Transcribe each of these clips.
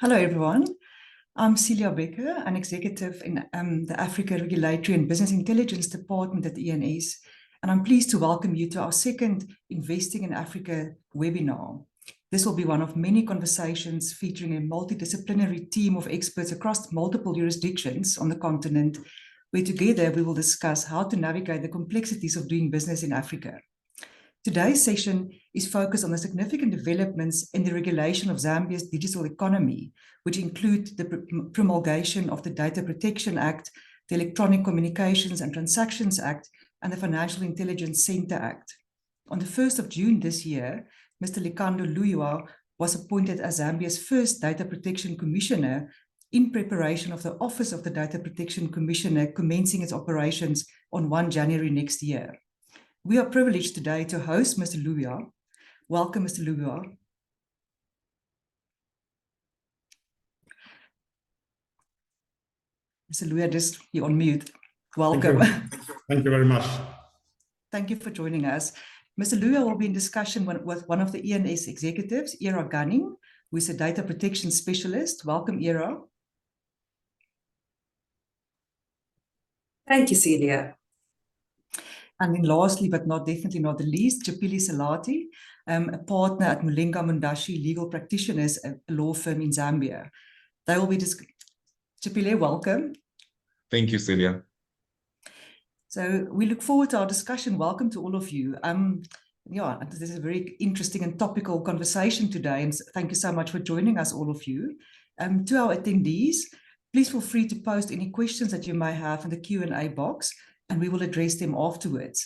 Hello, everyone. I'm Celia Becker, an executive in the Africa Regulatory and Business Intelligence Department at ENS, and I'm pleased to welcome you to our second Investing in Africa webinar. This will be one of many conversations featuring a multidisciplinary team of experts across multiple jurisdictions on the continent, where together we will discuss how to navigate the complexities of doing business in Africa. Today's session is focused on the significant developments in the regulation of Zambia's digital economy, which include the promulgation of the Data Protection Act, the Electronic Communications and Transactions Act, and the Financial Intelligence Center Act. On the 1st of June this year, Mr. Likando Luywa was appointed as Zambia's first Data Protection Commissioner in preparation of the Office of the Data Protection Commissioner commencing its operations on 1 January next year. We are privileged today to host Mr. Luywa. Welcome, Mr. Luywa. Mr. Luywa, just you're on mute. Welcome. Thank you very much. Thank you for joining us. Mr. Luywa will be in discussion with one of the ENS executives, Ira Gunning, who is a data protection specialist. Welcome, Ira. Thank you, Celia. And then lastly, but definitely not the least, Chipili Salati, a partner at Mulenga Mundashi Legal Practitioners, a law firm in Zambia. They will be Chipili, welcome. Thank you, Celia. So we look forward to our discussion. Welcome to all of you. Yeah, this is a very interesting and topical conversation today, and thank you so much for joining us, all of you. To our attendees, please feel free to post any questions that you may have in the Q&A box, and we will address them afterwards.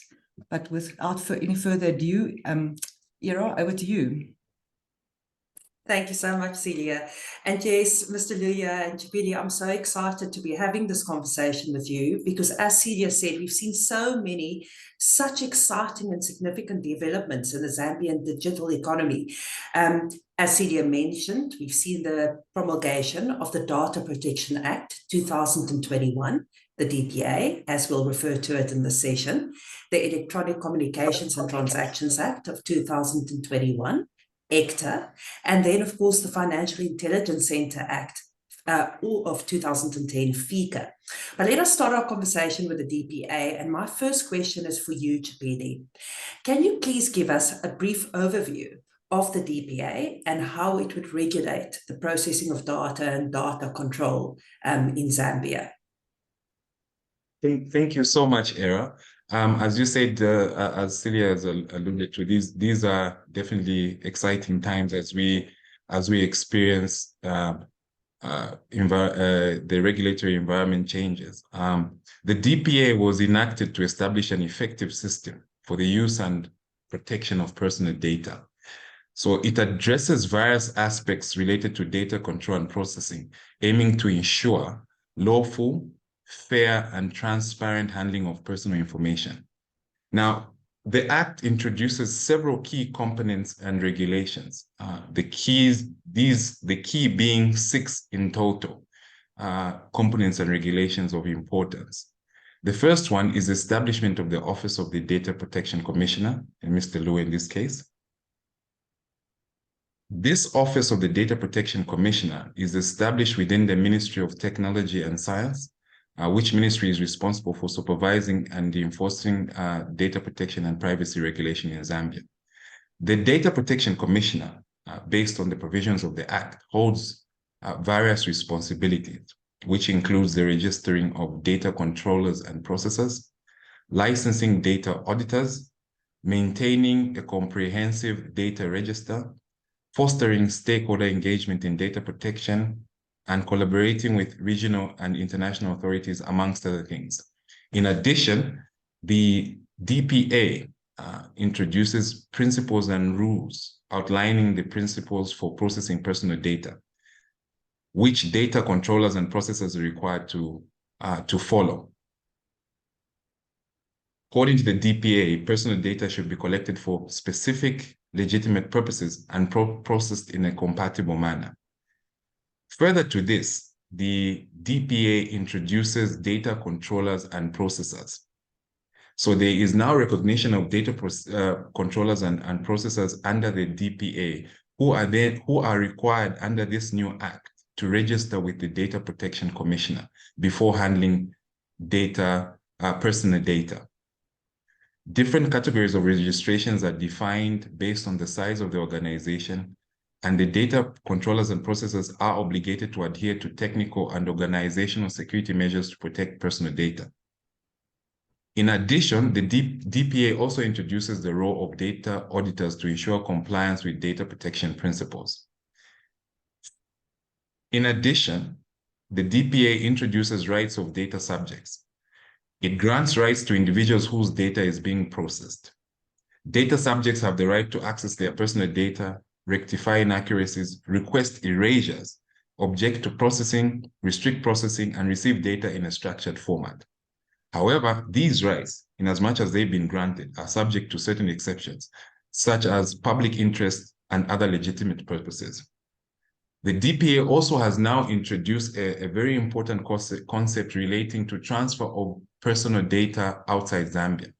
But without any further ado, Ira, over to you. Thank you so much, Celia. And yes, Mr. Luywa and Chipili, I'm so excited to be having this conversation with you because, as Celia said, we've seen so many such exciting and significant developments in the Zambian digital economy. As Celia mentioned, we've seen the promulgation of the Data Protection Act 2021, the DPA, as we'll refer to it in this session, the Electronic Communications and Transactions Act of 2021, ECTA, and then, of course, the Financial Intelligence Center Act of 2010, FICA. But let us start our conversation with the DPA, and my first question is for you, Chipili. Can you please give us a brief overview of the DPA and how it would regulate the processing of data and data control in Zambia? Thank you so much, Ira. As you said, as Celia has alluded to, these are definitely exciting times as we experience the regulatory environment changes. The DPA was enacted to establish an effective system for the use and protection of personal data. So it addresses various aspects related to data control and processing, aiming to ensure lawful, fair, and transparent handling of personal information. Now, the Act introduces several key components and regulations. The key being 6 in total, components and regulations of importance. The first one is establishment of the Office of the Data Protection Commissioner, and Mr. Luywa in this case. This Office of the Data Protection Commissioner is established within the Ministry of Technology and Science, which ministry is responsible for supervising and enforcing data protection and privacy regulation in Zambia. The Data Protection Commissioner, based on the provisions of the Act, holds various responsibilities, which includes the registering of data controllers and processors, licensing data auditors, maintaining a comprehensive data register, fostering stakeholder engagement in data protection, and collaborating with regional and international authorities, amongst other things. In addition, the DPA introduces principles and rules outlining the principles for processing personal data, which data controllers and processors are required to follow. According to the DPA, personal data should be collected for specific legitimate purposes and processed in a compatible manner. Further to this, the DPA introduces data controllers and processors. So there is now recognition of data controllers and processors under the DPA who are required under this new act to register with the Data Protection Commissioner before handling personal data. Different categories of registrations are defined based on the size of the organization, and the data controllers and processors are obligated to adhere to technical and organizational security measures to protect personal data. In addition, the DPA also introduces the role of data auditors to ensure compliance with data protection principles. In addition, the DPA introduces rights of data subjects. It grants rights to individuals whose data is being processed. Data subjects have the right to access their personal data, rectify inaccuracies, request erasures, object to processing, restrict processing, and receive data in a structured format. However, these rights, in as much as they've been granted, are subject to certain exceptions, such as public interest and other legitimate purposes. The DPA also has now introduced a very important concept relating to transfer of personal data outside Zambia.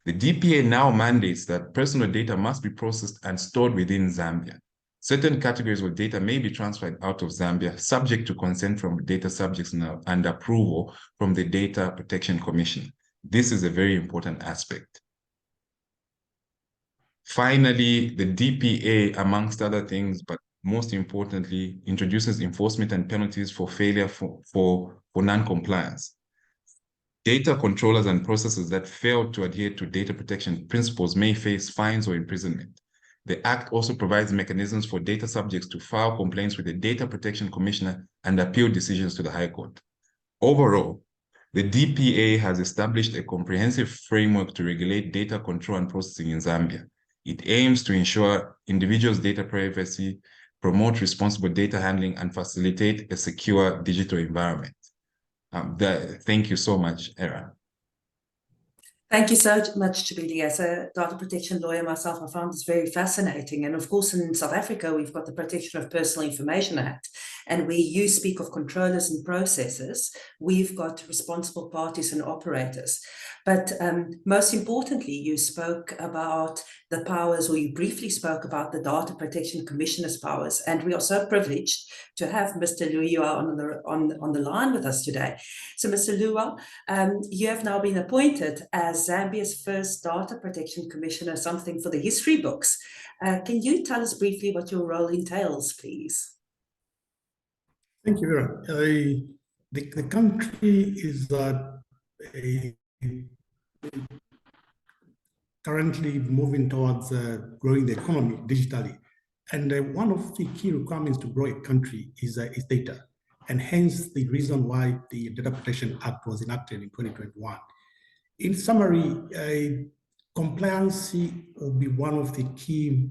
The DPA now mandates that personal data must be processed and stored within Zambia. Certain categories of data may be transferred out of Zambia, subject to consent from data subjects and approval from the Data Protection Commission. This is a very important aspect. Finally, the DPA, amongst other things, but most importantly, introduces enforcement and penalties for failure for non-compliance. Data controllers and processors that fail to adhere to data protection principles may face fines or imprisonment. The Act also provides mechanisms for data subjects to file complaints with the Data Protection Commissioner and appeal decisions to the High Court. Overall, the DPA has established a comprehensive framework to regulate data control and processing in Zambia. It aims to ensure individuals' data privacy, promote responsible data handling, and facilitate a secure digital environment. Thank you so much, Era. Thank you so much, Chipili. As a data protection lawyer myself, I found this very fascinating. And of course, in South Africa, we've got the Protection of Personal Information Act. And where you speak of controllers and processors, we've got responsible parties and operators. But most importantly, you spoke about the powers, or you briefly spoke about the Data Protection Commissioner's powers. And we are so privileged to have Mr. Luywa on the line with us today. So Mr. Luywa, you have now been appointed as Zambia's first Data Protection Commissioner, something for the history books. Can you tell us briefly what your role entails, please? Thank you, Vera. The country is currently moving towards growing the economy digitally. And one of the key requirements to grow a country is data. And hence the reason why the Data Protection Act was enacted in 2021. In summary, compliance will be one of the key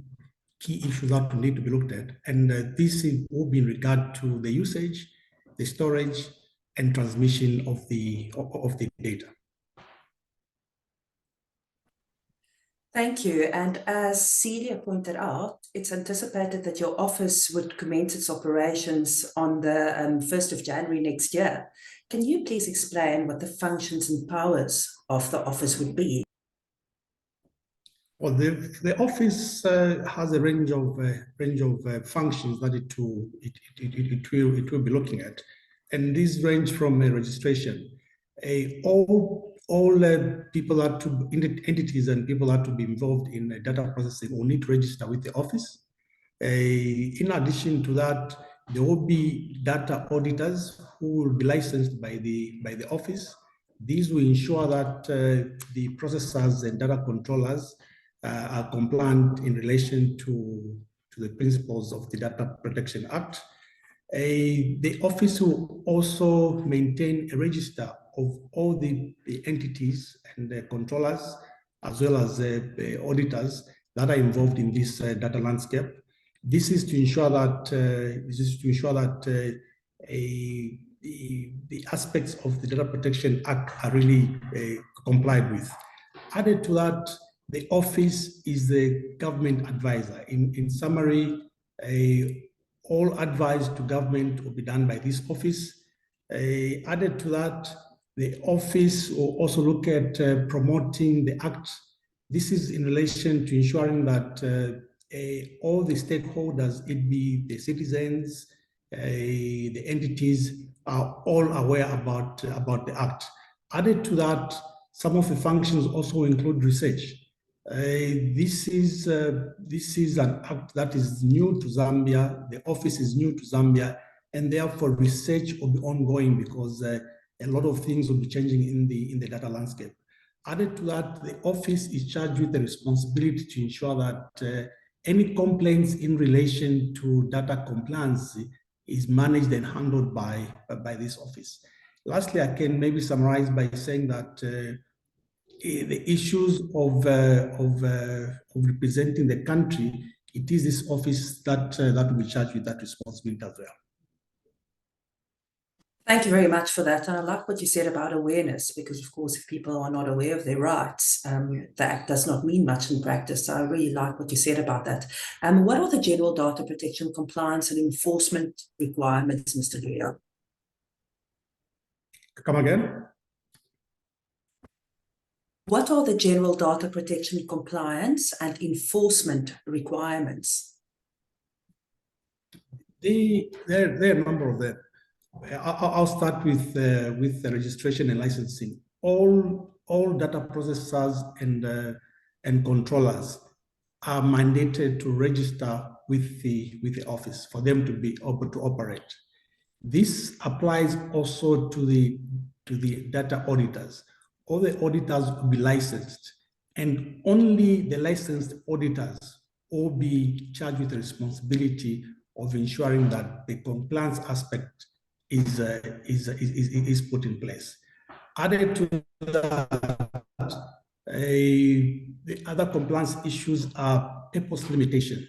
issues that need to be looked at. And this will be in regard to the usage, the storage, and transmission of the data. Thank you. And as Celia pointed out, it's anticipated that your office would commence its operations on the 1st of January next year. Can you please explain what the functions and powers of the office would be? Well, the office has a range of functions that it will be looking at, and these range from registration. All people are to entities and people are to be involved in data processing will need to register with the office. In addition to that, there will be data auditors who will be licensed by the office. These will ensure that the processors and data controllers are compliant in relation to the principles of the Data Protection Act. The office will also maintain a register of all the entities and the controllers, as well as the auditors that are involved in this data landscape. This is to ensure that the aspects of the Data Protection Act are really complied with. Added to that, the office is the government advisor. In summary, all advice to government will be done by this office. Added to that, the office will also look at promoting the act. This is in relation to ensuring that all the stakeholders, it be the citizens, the entities, are all aware about the act. Added to that, some of the functions also include research. This is an act that is new to Zambia. The office is new to Zambia, and therefore research will be ongoing because a lot of things will be changing in the data landscape. Added to that, the office is charged with the responsibility to ensure that any complaints in relation to data compliance is managed and handled by this office. Lastly, I can maybe summarize by saying that the issues of representing the country, it is this office that will be charged with that responsibility as well. Thank you very much for that. And I like what you said about awareness, because of course, if people are not aware of their rights, the Act does not mean much in practice. So I really like what you said about that. What are the general data protection compliance and enforcement requirements, Mr. Luywa? Come again? What are the general data protection compliance and enforcement requirements? There are a number of them. I'll start with the registration and licensing. All data processors and controllers are mandated to register with the office for them to be able to operate. This applies also to the data auditors. All the auditors will be licensed, and only the licensed auditors will be charged with the responsibility of ensuring that the compliance aspect is put in place. Added to that, the other compliance issues are purpose limitation.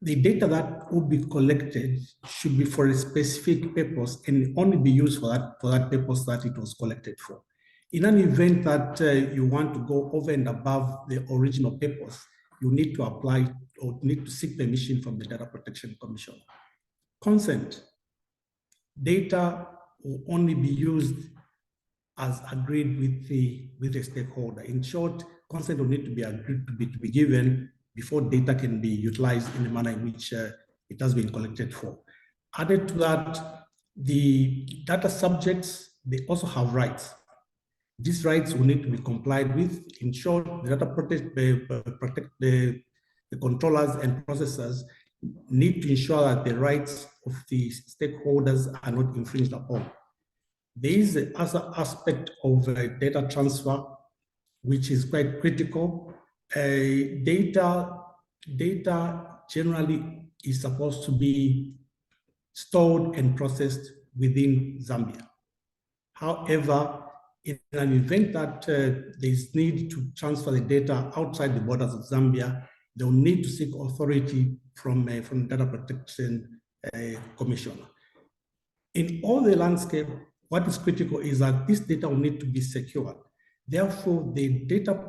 The data that will be collected should be for a specific purpose and only be used for that purpose that it was collected for. In an event that you want to go over and above the original purpose, you need to apply or need to seek permission from the Data Protection Commission. Consent. Data will only be used as agreed with the stakeholder. In short, consent will need to be agreed to be given before data can be utilized in the manner in which it has been collected for. Added to that, the data subjects, they also have rights. These rights will need to be complied with. In short, the data the controllers and processors need to ensure that the rights of the stakeholders are not infringed upon. There is the other aspect of data transfer, which is quite critical. Data generally is supposed to be stored and processed within Zambia. However, in an event that there is need to transfer the data outside the borders of Zambia, they will need to seek authority from the Data Protection Commission. In all the landscape, what is critical is that this data will need to be secured. Therefore, the data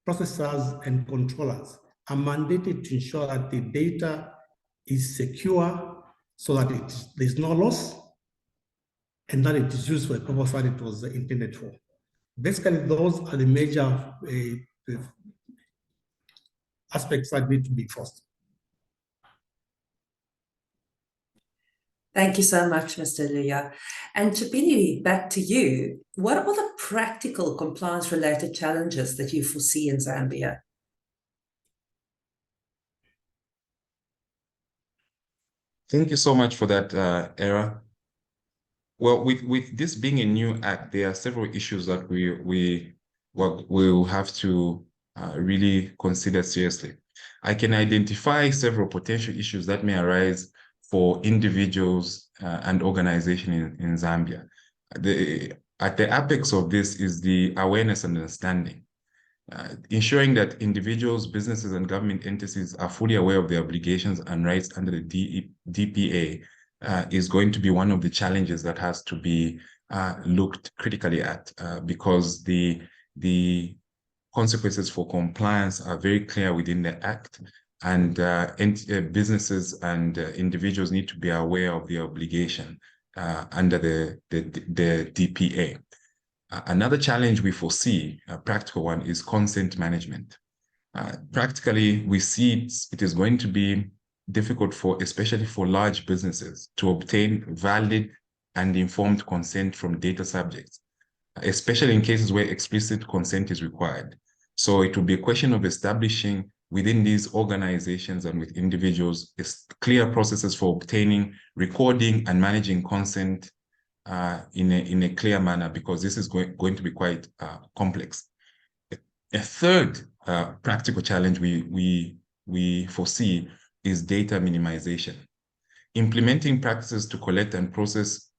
processors and controllers are mandated to ensure that the data is secure so that there's no loss and that it is used for the purpose that it was intended for. Basically, those are the major aspects that need to be enforced. Thank you so much, Mr. Luywa. And Chipili, back to you. What are the practical compliance-related challenges that you foresee in Zambia? Thank you so much for that, Era. Well, with this being a new act, there are several issues that we will have to really consider seriously. I can identify several potential issues that may arise for individuals and organizations in Zambia. At the apex of this is the awareness and understanding. Ensuring that individuals, businesses, and government entities are fully aware of their obligations and rights under the DPA is going to be one of the challenges that has to be looked critically at because the consequences for compliance are very clear within the Act, and businesses and individuals need to be aware of their obligation under the DPA. Another challenge we foresee, a practical one, is consent management. Practically, we see it is going to be difficult especially for large businesses to obtain valid and informed consent from data subjects, especially in cases where explicit consent is required. So it will be a question of establishing within these organizations and with individuals clear processes for obtaining, recording, and managing consent in a clear manner, because this is going to be quite complex. A third practical challenge we foresee is data minimization. Implementing practices to collect and process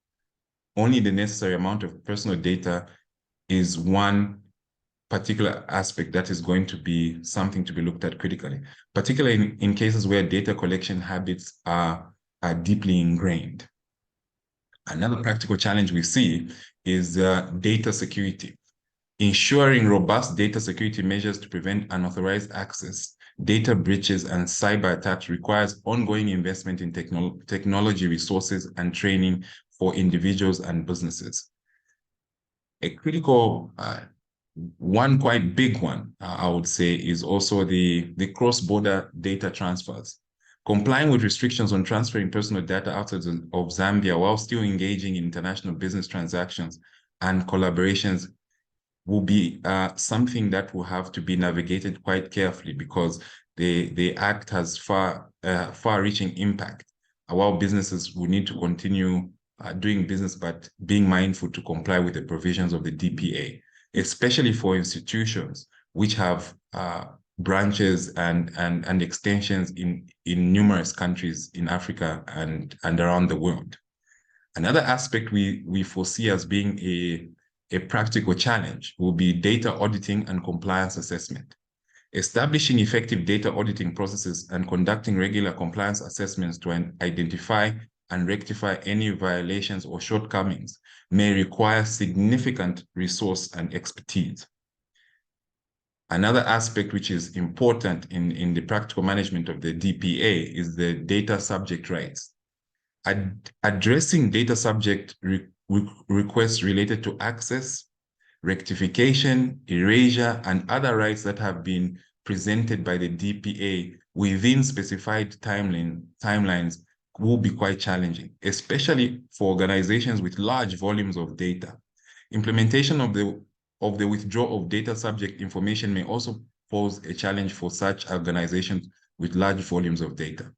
only the necessary amount of personal data is one particular aspect that is going to be something to be looked at critically, particularly in cases where data collection habits are deeply ingrained. Another practical challenge we see is data security. Ensuring robust data security measures to prevent unauthorized access, data breaches, and cyber attacks requires ongoing investment in technology resources and training for individuals and businesses. A critical, one quite big one, I would say, is also the cross-border data transfers. Complying with restrictions on transferring personal data outside of Zambia while still engaging in international business transactions and collaborations will be something that will have to be navigated quite carefully, because the act has far-reaching impact, while businesses will need to continue doing business, but being mindful to comply with the provisions of the DPA, especially for institutions which have branches and extensions in numerous countries in Africa and around the world. Another aspect we foresee as being a practical challenge will be data auditing and compliance assessment. Establishing effective data auditing processes and conducting regular compliance assessments to identify and rectify any violations or shortcomings may require significant resource and expertise. Another aspect which is important in the practical management of the DPA is the data subject rights. Addressing data subject requests related to access, rectification, erasure, and other rights that have been presented by the DPA within specified timelines will be quite challenging, especially for organizations with large volumes of data. Implementation of the withdrawal of data subject information may also pose a challenge for such organizations with large volumes of data.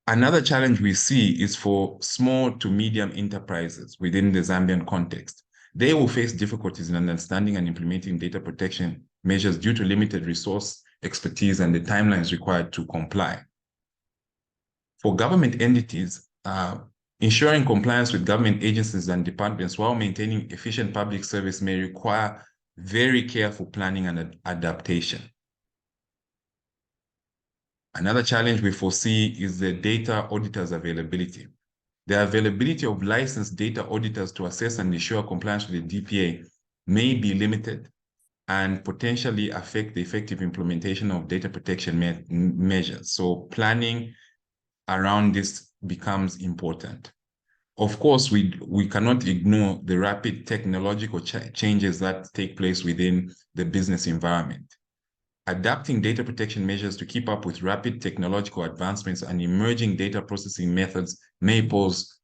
Another challenge we see is for small to medium enterprises within the Zambian context. They will face difficulties in understanding and implementing data protection measures due to limited resource, expertise, and the timelines required to comply. For government entities, ensuring compliance with government agencies and departments while maintaining efficient public service may require very careful planning and adaptation. Another challenge we foresee is the data auditors' availability. The availability of licensed data auditors to assess and ensure compliance with the DPA may be limited and potentially affect the effective implementation of data protection measures. So planning around this becomes important. Of course, we cannot ignore the rapid technological changes that take place within the business environment. Adapting data protection measures to keep up with rapid technological advancements and emerging data processing methods may pose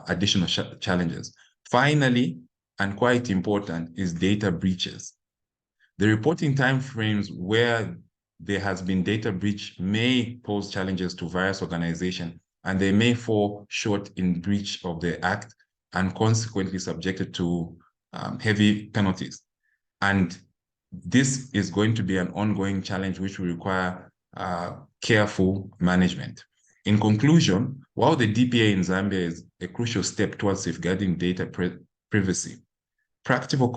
additional challenges. Finally, and quite important, is data breaches. The reporting timeframes where there has been data breach may pose challenges to various organizations, and they may fall short in breach of the act and consequently subjected to heavy penalties. And this is going to be an ongoing challenge which will require careful management. In conclusion, while the DPA in Zambia is a crucial step towards safeguarding data privacy, practical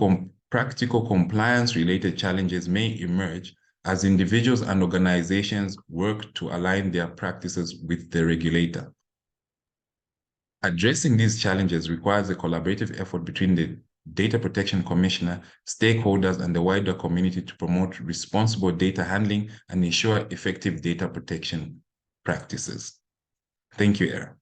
compliance-related challenges may emerge as individuals and organizations work to align their practices with the regulator. Addressing these challenges requires a collaborative effort between the Data Protection Commissioner, stakeholders, and the wider community to promote responsible data handling and ensure effective data protection practices. Thank you, Era.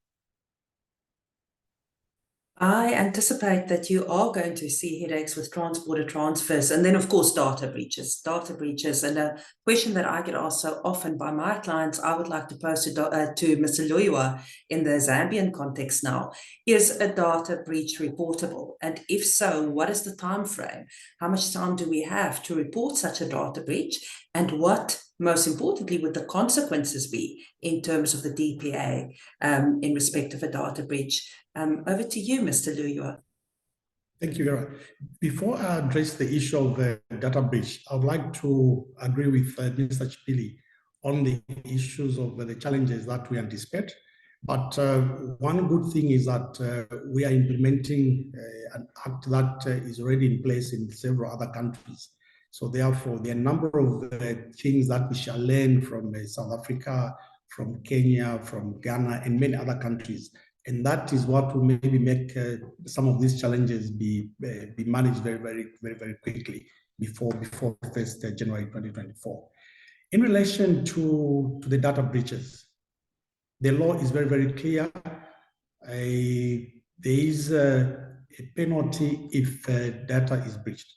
I anticipate that you are going to see headaches with transborder transfers, and then, of course, data breaches. And a question that I get asked so often by my clients, I would like to pose to Mr. Luywa in the Zambian context now. Is a data breach reportable? And if so, what is the time frame? How much time do we have to report such a data breach? And what, most importantly, would the consequences be in terms of the DPA in respect of a data breach? Over to you, Mr. Luywa. Thank you, Vera. Before I address the issue of data breach, I would like to agree with Mr. Chipili on the issues of the challenges that we anticipate. But one good thing is that we are implementing an act that is already in place in several other countries. So therefore, there are a number of things that we shall learn from South Africa, from Kenya, from Ghana, and many other countries. And that is what will maybe make some of these challenges be managed very quickly before 1st January 2024. In relation to the data breaches, the law is very clear. There is a penalty if data is breached.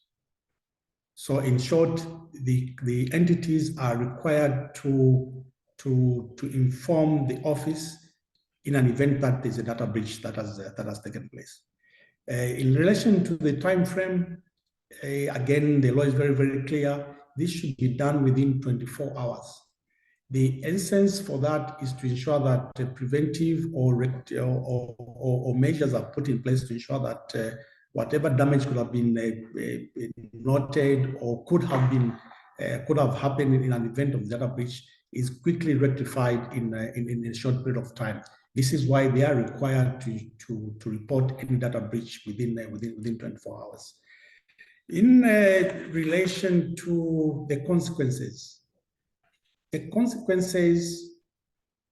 So in short, the entities are required to inform the office in an event that there's a data breach that has taken place. In relation to the time frame, again, the law is very clear. This should be done within 24 hours. The essence for that is to ensure that preventive or measures are put in place to ensure that whatever damage could have been noted or could have happened in an event of data breach is quickly rectified in a short period of time. This is why they are required to report any data breach within 24 hours. In relation to the consequences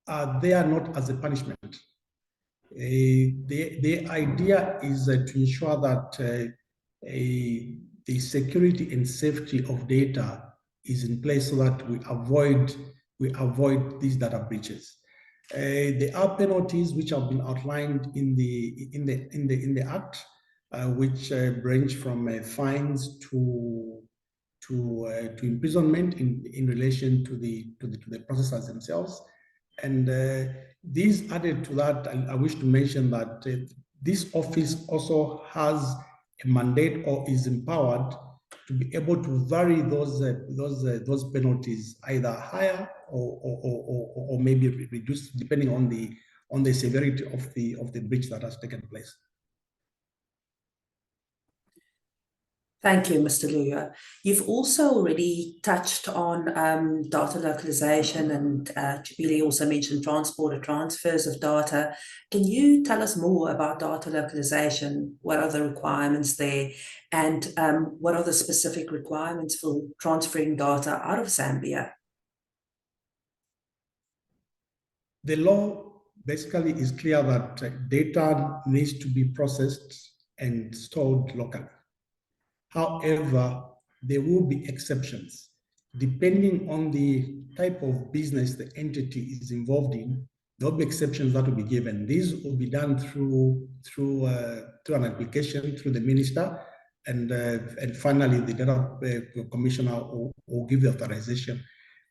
are there not as a punishment. The idea is to ensure that the security and safety of data is in place so that we avoid these data breaches. There are penalties which have been outlined in the Act, which range from fines to imprisonment in relation to the processors themselves. And these added to that, I wish to mention that this office also has a mandate or is empowered to be able to vary those penalties either higher or maybe reduced depending on the severity of the breach that has taken place. Thank you, Mr. Luywa. You've also already touched on data localization, and Chipili also mentioned transport or transfers of data. Can you tell us more about data localization? What are the requirements there? And what are the specific requirements for transferring data out of Zambia? The law basically is clear that data needs to be processed and stored locally. However, there will be exceptions. Depending on the type of business the entity is involved in, there will be exceptions that will be given. These will be done through an application through the minister, and finally the data commissioner will give the authorization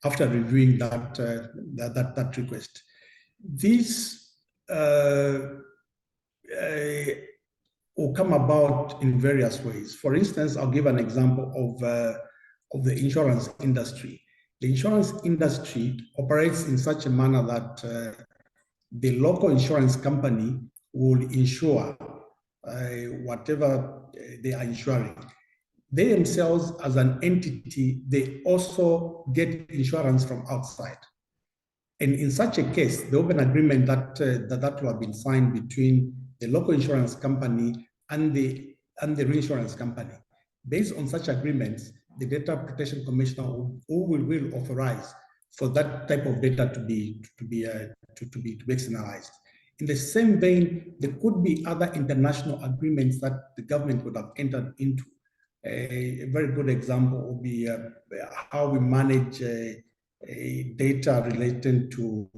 after reviewing that request. This will come about in various ways. For instance, I'll give an example of the insurance industry. The insurance industry operates in such a manner that the local insurance company will insure whatever they are insuring. They themselves, as an entity, they also get insurance from outside. And in such a case, the open agreement that will have been signed between the local insurance company and the reinsurance company. Based on such agreements, the Data Protection Commissioner will authorize for that type of data to be externalized. In the same vein, there could be other international agreements that the government would have entered into. A very good example would be how we manage data related to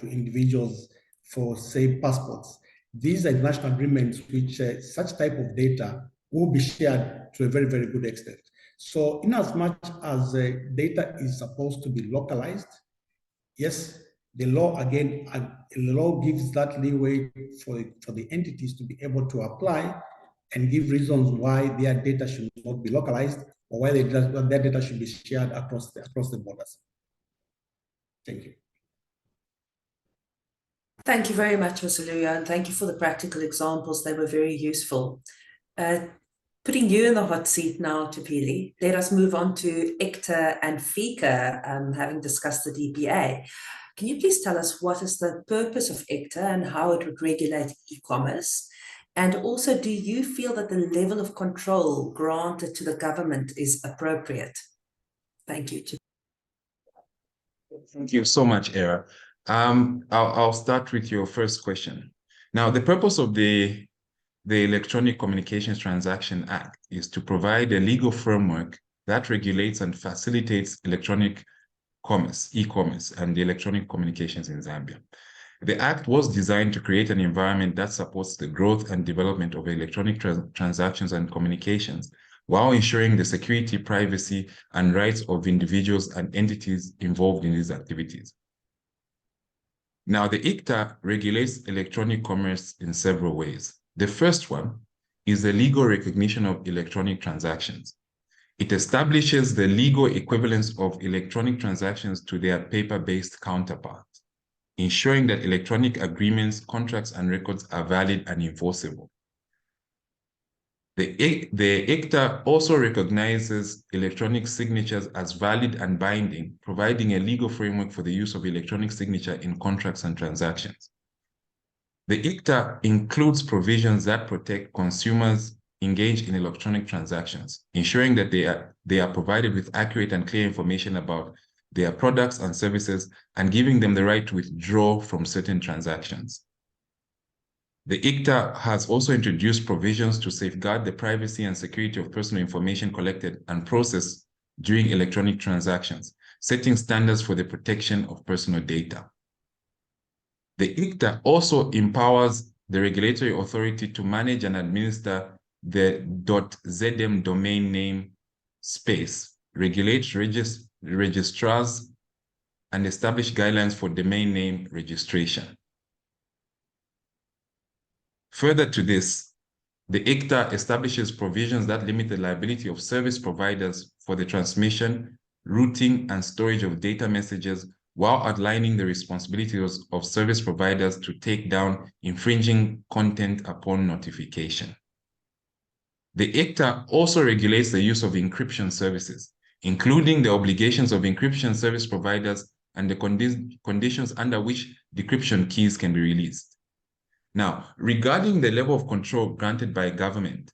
individuals for, say, passports. These are international agreements which such type of data will be shared to a very good extent. So in as much as data is supposed to be localized, yes, the law again, the law gives that leeway for the entities to be able to apply and give reasons why their data should not be localized or why their data should be shared across the borders. Thank you. Thank you very much, Mr. Luywa, and thank you for the practical examples. They were very useful. Putting you in the hot seat now, Chipili, let us move on to ICTA and FICA, having discussed the DPA. Can you please tell us what is the purpose of ICTA and how it would regulate e-commerce? And also, do you feel that the level of control granted to the government is appropriate? Thank you, Chipili. Thank you so much, Era. I'll start with your first question. Now, the purpose of the Electronic Communications Transaction Act is to provide a legal framework that regulates and facilitates electronic commerce, e-commerce, and the electronic communications in Zambia. The Act was designed to create an environment that supports the growth and development of electronic transactions and communications, while ensuring the security, privacy, and rights of individuals and entities involved in these activities. Now, the ICTA regulates electronic commerce in several ways. The first one is the legal recognition of electronic transactions. It establishes the legal equivalence of electronic transactions to their paper-based counterparts, ensuring that electronic agreements, contracts, and records are valid and enforceable. The ICTA also recognizes electronic signatures as valid and binding, providing a legal framework for the use of electronic signature in contracts and transactions. The ICTA includes provisions that protect consumers engaged in electronic transactions, ensuring that they are provided with accurate and clear information about their products and services and giving them the right to withdraw from certain transactions. The ICTA has also introduced provisions to safeguard the privacy and security of personal information collected and processed during electronic transactions, setting standards for the protection of personal data. The ICTA also empowers the regulatory authority to manage and administer the .zm domain name space, regulate registrars, and establish guidelines for domain name registration. Further to this, the ICTA establishes provisions that limit the liability of service providers for the transmission, routing, and storage of data messages, while outlining the responsibilities of service providers to take down infringing content upon notification. The ICTA also regulates the use of encryption services, including the obligations of encryption service providers and the conditions under which decryption keys can be released. Now, regarding the level of control granted by the government,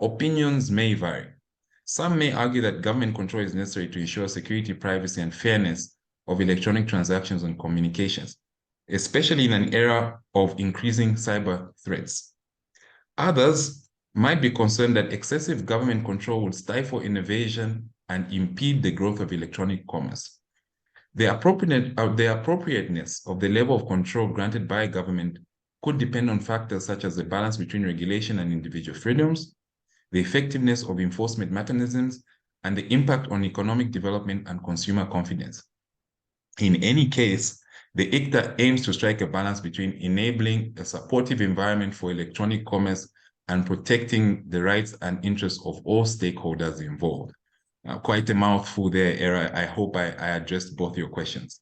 opinions may vary. Some may argue that government control is necessary to ensure security, privacy, and fairness of electronic transactions and communications, especially in an era of increasing cyber threats. Others might be concerned that excessive government control would stifle innovation and impede the growth of electronic commerce. The appropriateness of the level of control granted by government could depend on factors such as the balance between regulation and individual freedoms, the effectiveness of enforcement mechanisms, and the impact on economic development and consumer confidence. In any case, the ICTA aims to strike a balance between enabling a supportive environment for electronic commerce and protecting the rights and interests of all stakeholders involved. Quite a mouthful there, Era. I hope I addressed both your questions.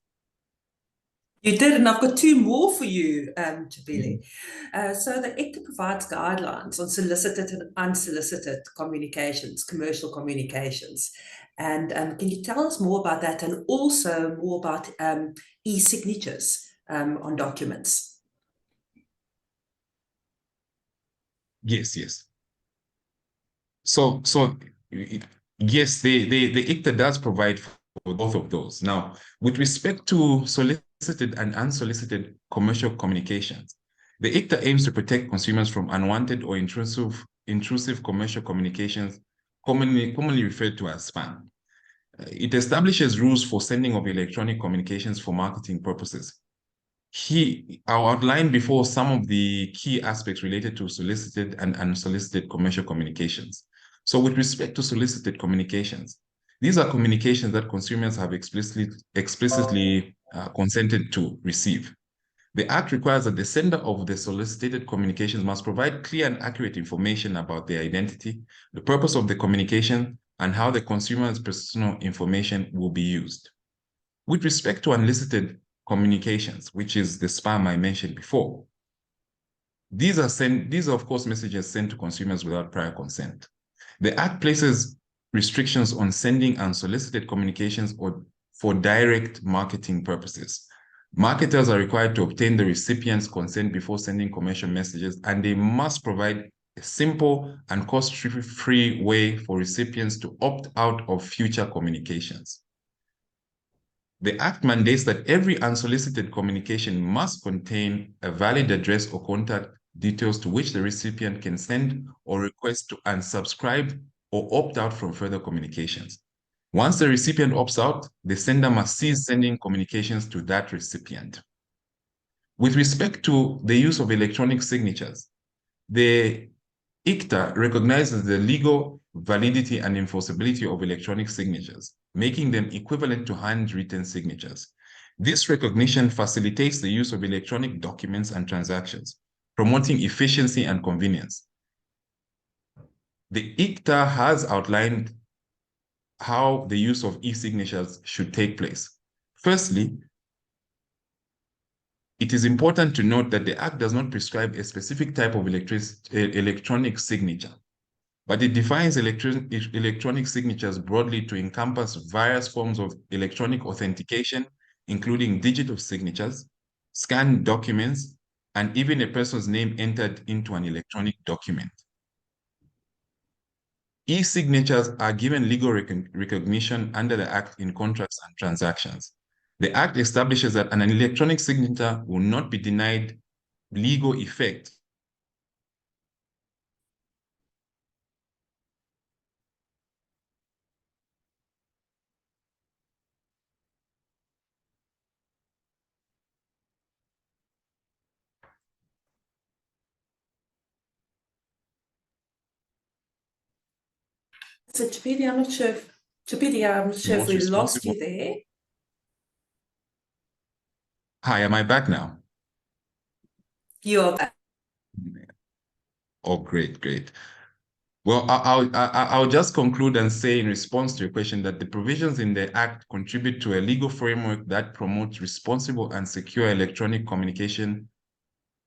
You did, and I've got two more for you, Chipili. So the ICTA provides guidelines on solicited and unsolicited communications, commercial communications. And can you tell us more about that, and also more about e-signatures on documents? Yes. So yes, the ICTA does provide for both of those. Now, with respect to solicited and unsolicited commercial communications, the ICTA aims to protect consumers from unwanted or intrusive commercial communications, commonly referred to as spam. It establishes rules for sending of electronic communications for marketing purposes. I'll outline before some of the key aspects related to solicited and unsolicited commercial communications. So with respect to solicited communications, these are communications that consumers have explicitly consented to receive. The Act requires that the sender of the solicited communications must provide clear and accurate information about their identity, the purpose of the communication, and how the consumer's personal information will be used. With respect to unsolicited communications, which is the spam I mentioned before, these are of course messages sent to consumers without prior consent. The Act places restrictions on sending unsolicited communications or for direct marketing purposes. Marketers are required to obtain the recipient's consent before sending commercial messages, and they must provide a simple and cost-free way for recipients to opt out of future communications. The Act mandates that every unsolicited communication must contain a valid address or contact details to which the recipient can send or request to unsubscribe or opt out from further communications. Once the recipient opts out, the sender must cease sending communications to that recipient. With respect to the use of electronic signatures, the ICTA recognizes the legal validity and enforceability of electronic signatures, making them equivalent to handwritten signatures. This recognition facilitates the use of electronic documents and transactions, promoting efficiency and convenience. The ICTA has outlined how the use of e-signatures should take place. Firstly, it is important to note that the Act does not prescribe a specific type of electronic signature, but it defines electronic signatures broadly to encompass various forms of electronic authentication, including digital signatures, scanned documents, and even a person's name entered into an electronic document. E-signatures are given legal recognition under the Act in contracts and transactions. The Act establishes that an electronic signature will not be denied legal effect So Chipili, I'm not sure if we lost you there. Hi, am I back now? You're back. Oh, great, great. Well, I'll just conclude and say in response to your question that the provisions in the Act contribute to a legal framework that promotes responsible and secure electronic communication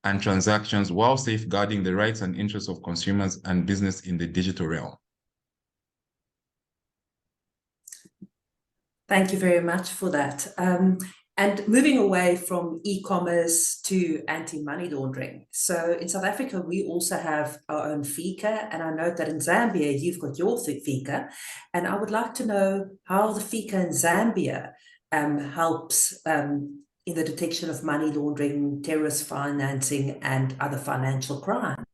and transactions while safeguarding the rights and interests of consumers and business in the digital realm. Thank you very much for that. And moving away from e-commerce to anti-money laundering. So in South Africa, we also have our own FICA, and I note that in Zambia, you've got your FICA, and I would like to know how the FICA in Zambia helps in the detection of money laundering, terrorist financing, and other financial crime.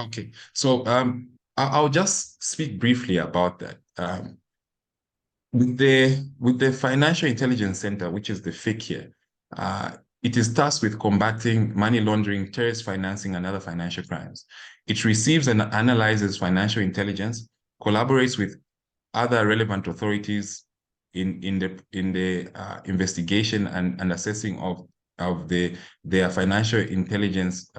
Okay, so I'll just speak briefly about that. With the Financial Intelligence Center, which is the FIC here, it is tasked with combating money laundering, terrorist financing, and other financial crimes. It receives and analyzes financial intelligence, collaborates with other relevant authorities in the investigation and assessing of their financial intelligence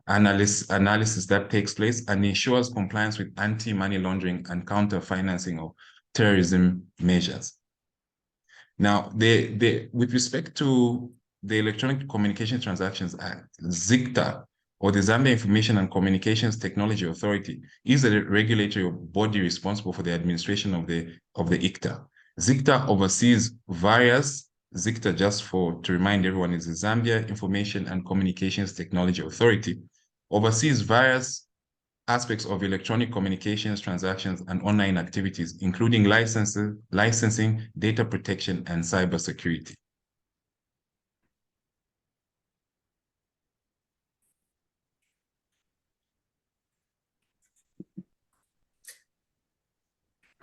analysis that takes place, and ensures compliance with anti-money laundering and counter-financing of terrorism measures. Now, with respect to the Electronic Communications Transactions Act, ZICTA, or the Zambia Information and Communications Technology Authority, is the regulatory body responsible for the administration of the ICTA. ZICTA oversees various ZICTA, to remind everyone, is the Zambia Information and Communications Technology Authority, oversees various aspects of electronic communications, transactions, and online activities, including licensing, data protection, and cybersecurity.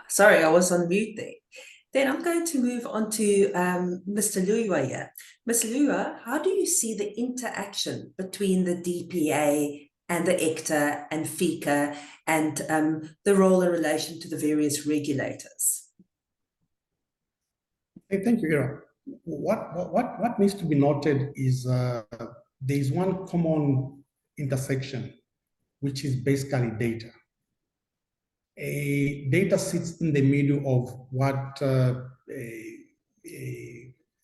Sorry, I was on mute there. Then I'm going to move on to Mr. Luywa here. Mr. Luywa, how do you see the interaction between the DPA and the ICTA and FICA and the role in relation to the various regulators? Hey, thank you, Ira. What needs to be noted is there is one common intersection, which is basically data. Data sits in the middle of what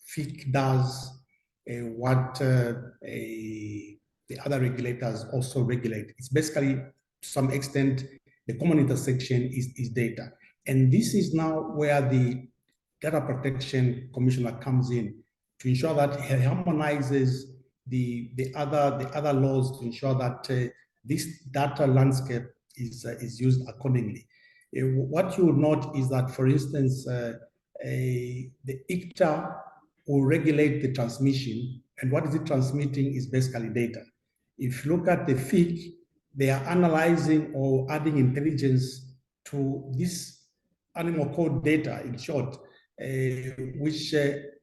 FIC does, what the other regulators also regulate. It's basically, to some extent, the common intersection is data. And this is now where the Data Protection Commissioner comes in to ensure that he harmonizes the other laws to ensure that this data landscape is used accordingly. What you would note is that, for instance, the ICTA will regulate the transmission, and what is it transmitting is basically data. If you look at the FIC, they are analyzing or adding intelligence to this animal code data, in short, which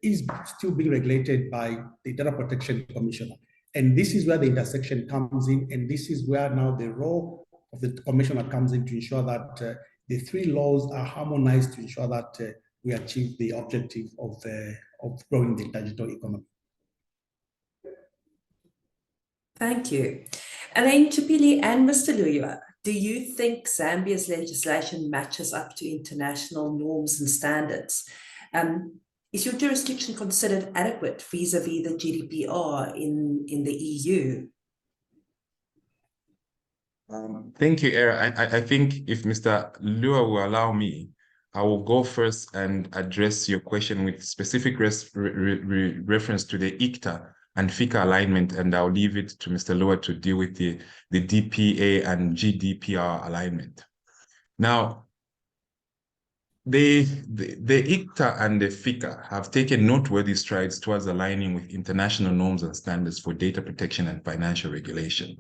is still being regulated by the Data Protection Commissioner. And this is where the intersection comes in, and this is where now the role of the Commissioner comes in to ensure that the three laws are harmonized to ensure that we achieve the objective of growing the digital economy. Thank you. And then Chipili and Mr. Luywa, do you think Zambia's legislation matches up to international norms and standards? Is your jurisdiction considered adequate vis-a-vis the GDPR in the EU? Thank you, Era. I think if Mr. Luywa will allow me, I will go first and address your question with specific reference to the ICTA and FICA alignment, and I'll leave it to Mr. Luywa to deal with the DPA and GDPR alignment. Now, the ICTA and the FICA have taken noteworthy strides towards aligning with international norms and standards for data protection and financial regulation.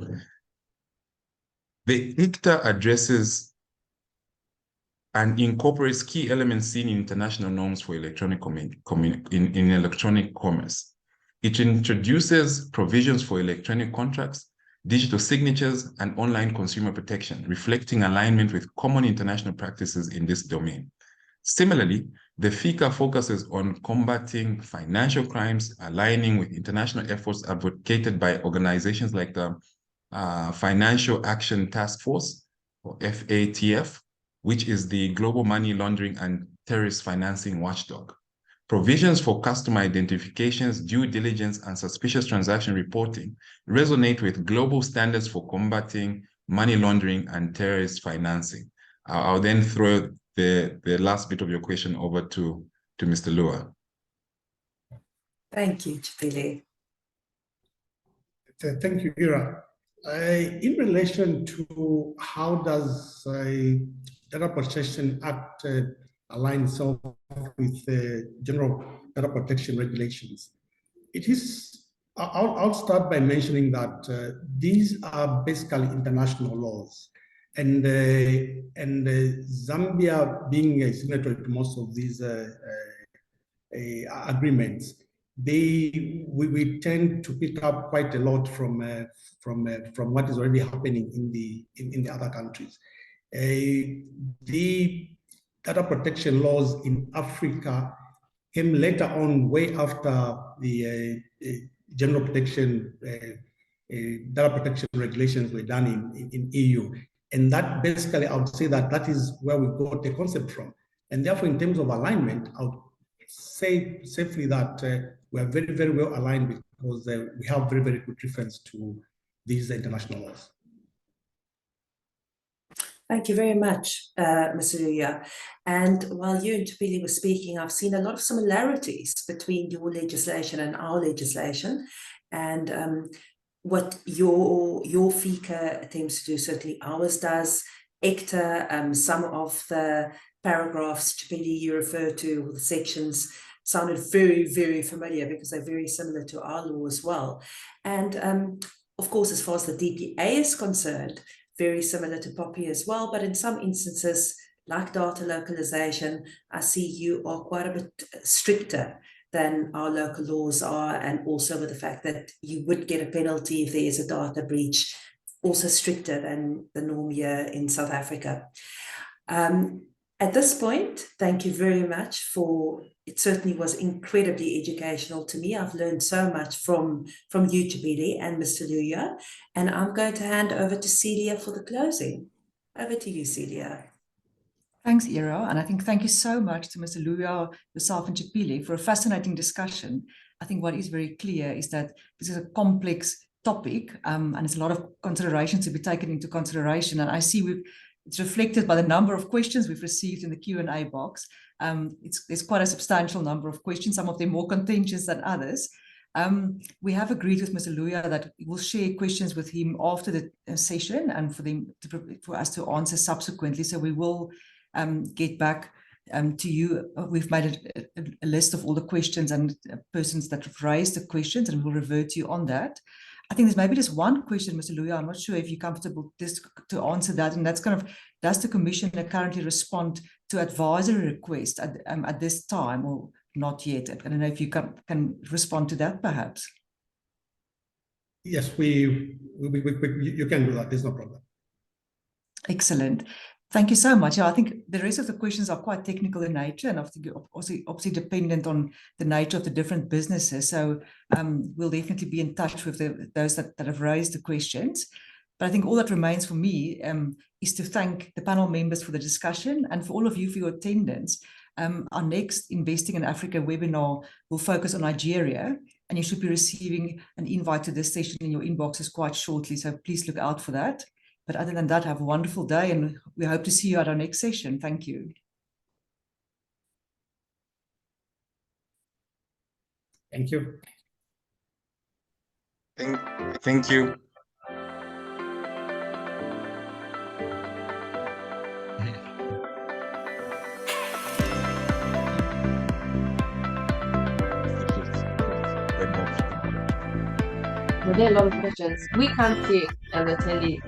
The ICTA addresses and incorporates key elements seen in international norms for electronic electronic commerce. It introduces provisions for electronic contracts, digital signatures, and online consumer protection, reflecting alignment with common international practices in this domain. Similarly, the FICA focuses on combating financial crimes, aligning with international efforts advocated by organizations like the Financial Action Task Force, or FATF, which is the global money laundering and terrorist financing watchdog. Provisions for customer identifications, due diligence, and suspicious transaction reporting resonate with global standards for combating money laundering and terrorist financing. I'll then throw the last bit of your question over to Mr. Luywa. Thank you, Chipili. Thank you, Ira. In relation to how does Data Protection Act align itself with general data protection regulations, it is. I'll start by mentioning that these are basically international laws, and Zambia being a signatory to most of these agreements, we tend to pick up quite a lot from what is already happening in the other countries. The data protection laws in Africa came later on, way after the general protection data protection regulations were done in EU, and that basically I would say that is where we got the concept from, and therefore in terms of alignment, I would say safely that we are very, very well aligned because we have very, very good reference to these international laws. Thank you very much, Mr. Luywa. And while you and Chipili were speaking, I've seen a lot of similarities between your legislation and our legislation, and what your FICA attempts to do, certainly ours does. ICTA, some of the paragraphs, Chipili, you refer to, or the sections, sounded very, very familiar because they're very similar to our law as well. And of course, as far as the DPA is concerned, very similar to POPI as well, but in some instances, like data localization, I see you are quite a bit stricter than our local laws are, and also with the fact that you would get a penalty if there is a data breach, also stricter than the norm here in South Africa. At this point, thank you very much for, it certainly was incredibly educational to me. I've learned so much from you, Chipili, and Mr. Luywa, and I'm going to hand over to Celia for the closing. Over to you, Celia. Thanks, Ira, and I think thank you so much to Mr. Luywa, yourself, and Chipili for a fascinating discussion. I think what is very clear is that this is a complex topic, and it's a lot of considerations to be taken into consideration, and I see it's reflected by the number of questions we've received in the Q&A box. There's quite a substantial number of questions, some of them more contentious than others. We have agreed with Mr. Luywa that we'll share questions with him after the session and for us to answer subsequently. So we will get back to you. We've made a list of all the questions and persons that have raised the questions, and we'll revert to you on that. I think there's maybe just one question, Mr. Luywa. I'm not sure if you're comfortable just to answer that, and that's kind of, does the Commissioner currently respond to advisory requests at this time, or not yet? I don't know if you can respond to that, perhaps. Yes, you can do that. There's no problem. Excellent. Thank you so much. I think the rest of the questions are quite technical in nature, and obviously dependent on the nature of the different businesses. So we'll definitely be in touch with those that have raised the questions. But I think all that remains for me is to thank the panel members for the discussion, and for all of you for your attendance. Our next Investing in Africa webinar will focus on Nigeria, and you should be receiving an invite to this session in your inboxes quite shortly. So please look out for that. But other than that, have a wonderful day, and we hope to see you at our next session. Thank you. Thank you. Thank you. There are a lot of questions. We can't see it as attendee.